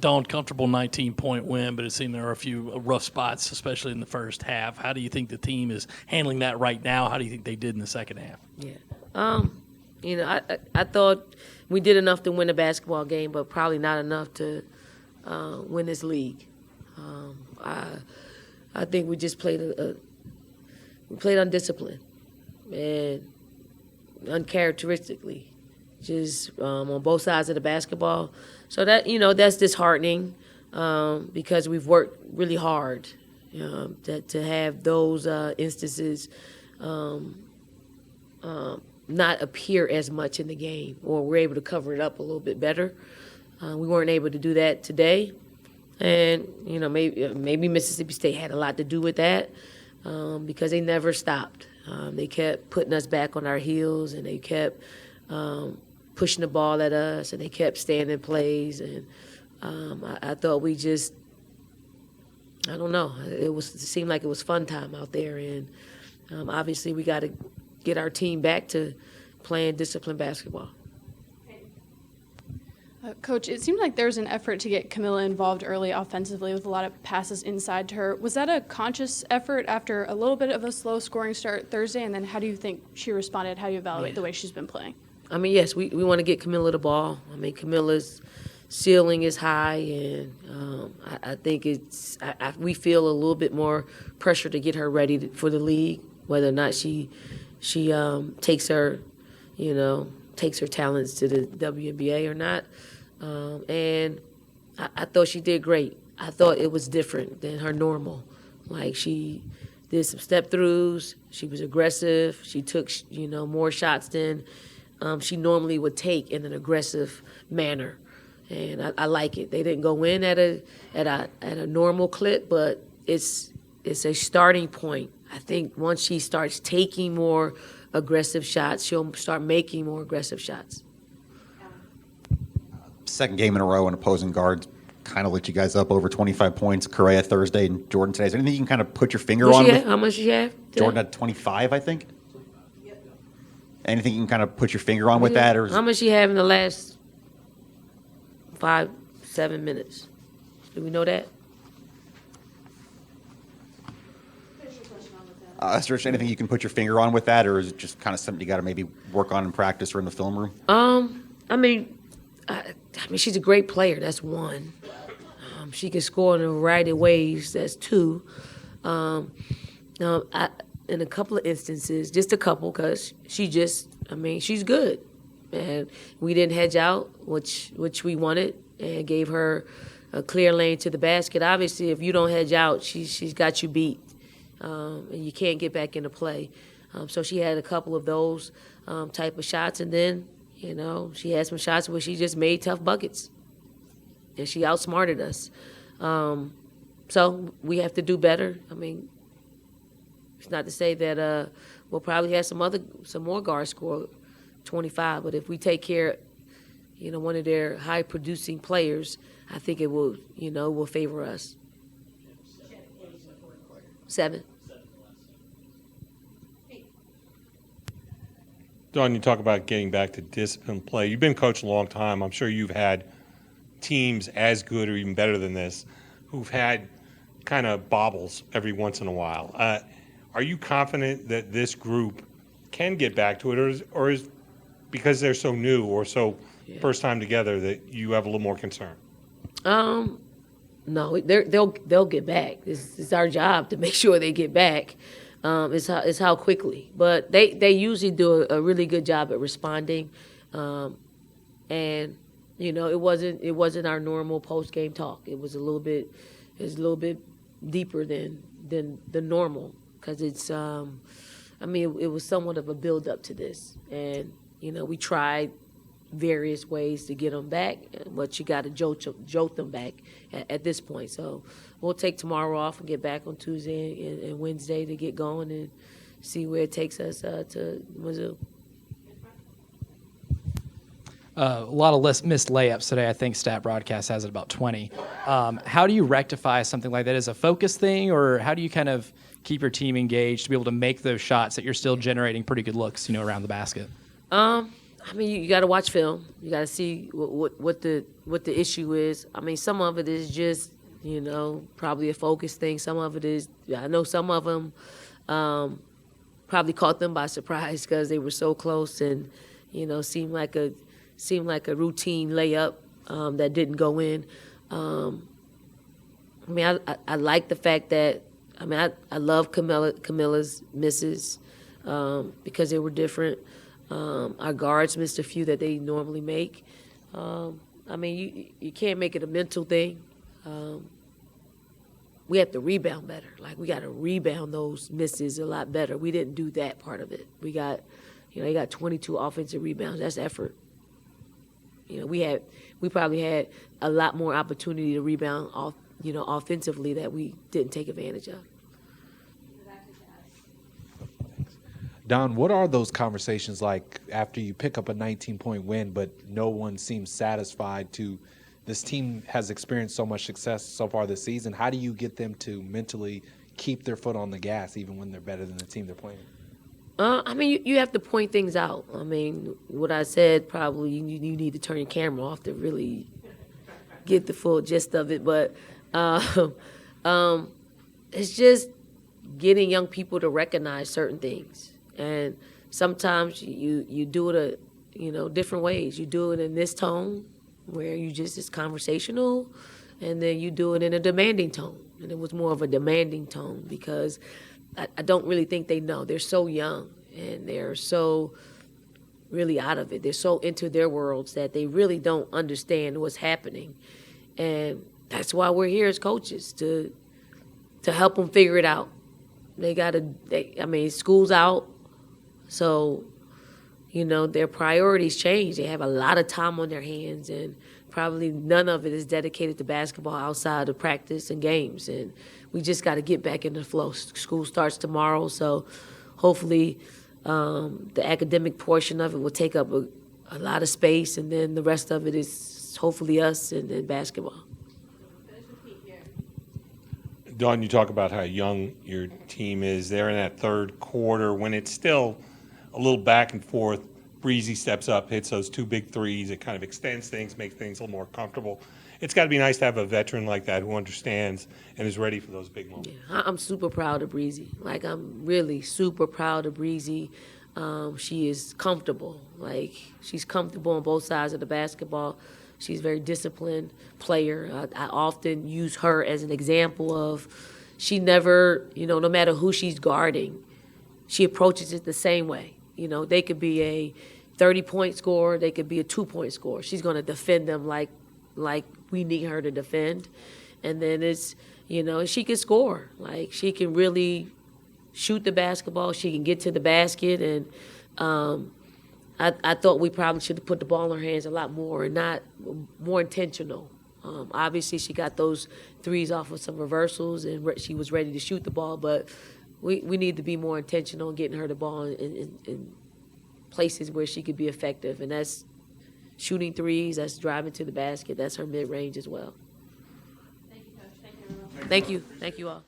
dawned comfortable 19-point win, but it seemed there were a few rough spots, especially in the first half. How do you think the team is handling that right now? How do you think they did in the second half? Yeah. I thought we did enough to win a basketball game, but probably not enough to win this league. I think we just played undisciplined and uncharacteristically, just on both sides of the basketball. So that's disheartening because we've worked really hard to have those instances not appear as much in the game, or we're able to cover it up a little bit better. We weren't able to do that today. And, maybe Mississippi State had a lot to do with that because they never stopped. They kept putting us back on our heels, and they kept pushing the ball at us, and they kept standing plays. And I thought we just, I don't know, it seemed like it was fun time out there. And obviously we got to get our team back to playing disciplined basketball. Coach, it seemed like there was an effort to get Camila involved early offensively with a lot of passes inside to her. Was that a conscious effort after a little bit of a slow scoring start Thursday? And then how do you think she responded? How do you evaluate the way she's been playing? Yes, we want to get Camila the ball. Camila's ceiling is high, and I think we feel a little bit more pressure to get her ready for the league, whether or not she takes her talents to the WBA or not. And I thought she did great. I thought it was different than her normal. Like, she did some step-throughs. She was aggressive. She took, more shots than she normally would take in an aggressive manner. And I like it. They didn't go in at a normal clip, but it's a starting point. I think once she starts taking more aggressive shots, she'll start making more aggressive shots. Second game in a row, and opposing guards kind of lit you guys up over 25 points. Correa Thursday and Jordan today. Is there anything you can kind of put your finger on? How much did she have? Jordan had 25, I think. Anything you can kind of put your finger on with that? Or how much she have in the last 5-7 minutes? Do we know that? Is there anything you can put your finger on with that, or is it just kind of something you got to maybe work on in practice or in the film room? She's a great player. That's one. She can score in a variety of ways. That's two. In a couple of instances, just a couple, because she's good. And we didn't hedge out, which we wanted, and gave her a clear lane to the basket. Obviously, if you don't hedge out, she's got you beat. And you can't get back into play. So she had a couple of those type of shots, and then, she had some shots where she just made tough buckets, and she outsmarted us. So we have to do better. It's not to say that we'll probably have some more guards score 25, but if we take care, one of their high-producing players, I think it will favor us. 7. Don, you talk about getting back to disciplined play. You've been coaching a long time. I'm sure you've had teams as good or even better than this who've had kind of bobbles every once in a while. Are you confident that this group can get back to it, or is because they're so new or so first time together that you have a little more concern? No, they'll get back. It's our job to make sure they get back. It's how quickly, but they usually do a really good job at responding, and it wasn't our normal post game talk. It was a little bit deeper than the normal, because it's it was somewhat of a build up to this, and we tried various ways to get them back, but you got to jolt them back at this point. So we'll take tomorrow off and get back on Tuesday and Wednesday to get going and see where it takes us to Mizzou. A lot of missed layups today. I think Stat Broadcast has it about 20. How do you rectify something like that? Is it a focus thing, or how do you kind of keep your team engaged to be able to make those shots that you're still generating pretty good looks, around the basket? I mean, you got to watch film. You got to see what the issue is. I mean, some of it is just, probably a focus thing. Some of it is, I know some of them probably caught them by surprise because they were so close and, seemed like a routine layup that didn't go in. I mean, I like the fact that, I love Camila's misses because they were different. Our guards missed a few that they normally make. I mean, you can't make it a mental thing. We have to rebound better. Like, we got to rebound those misses a lot better. We didn't do that part of it. We got, you got 22 offensive rebounds. That's effort. We probably had a lot more opportunity to rebound off, offensively that we didn't take advantage of. Don, what are those conversations like after you pick up a 19-point win, but no one seems satisfied to this team has experienced so much success so far this season? How do you get them to mentally keep their foot on the gas even when they're better than the team they're playing? I mean, you have to point things out. I mean, what I said, probably you need to turn your camera off to really get the full gist of it. But it's just getting young people to recognize certain things. And sometimes you do it different ways. You do it in this tone where it's conversational, and then you do it in a demanding tone. And it was more of a demanding tone because I don't really think they know. They're so young and they're so really out of it. They're so into their worlds that they really don't understand what's happening. And that's why we're here as coaches, to help them figure it out. School's out, so, their priorities change. They have a lot of time on their hands, and probably none of it is dedicated to basketball outside of practice and games. And we just got to get back in the flow. School starts tomorrow, so hopefully the academic portion of it will take up a lot of space, and then the rest of it is hopefully us and then basketball. Dawn, you talk about how young your team is. They're in that third quarter when it's still a little back and forth. Breezy steps up, hits those two big threes. It kind of extends things, makes things a little more comfortable. It's got to be nice to have a veteran like that who understands and is ready for those big moments. Yeah, I'm super proud of Breezy. Like, I'm really super proud of Breezy. She is comfortable. Like, she's comfortable on both sides of the basketball. She's a very disciplined player. I often use her as an example of she never, no matter who she's guarding, she approaches it the same way. They could be a 30-point scorer. They could be a 2-point scorer. She's going to defend them like we need her to defend. And then it's, she can score. Like, she can really shoot the basketball. She can get to the basket. And I thought we probably should have put the ball in her hands a lot more and not more intentional. Obviously, she got those threes off of some reversals, and she was ready to shoot the ball. But we need to be more intentional in getting her the ball in places where she could be effective. And that's shooting threes, that's driving to the basket, that's her mid-range as well. Thank you, Coach. Thank you, everyone. Thank you. Thank you all.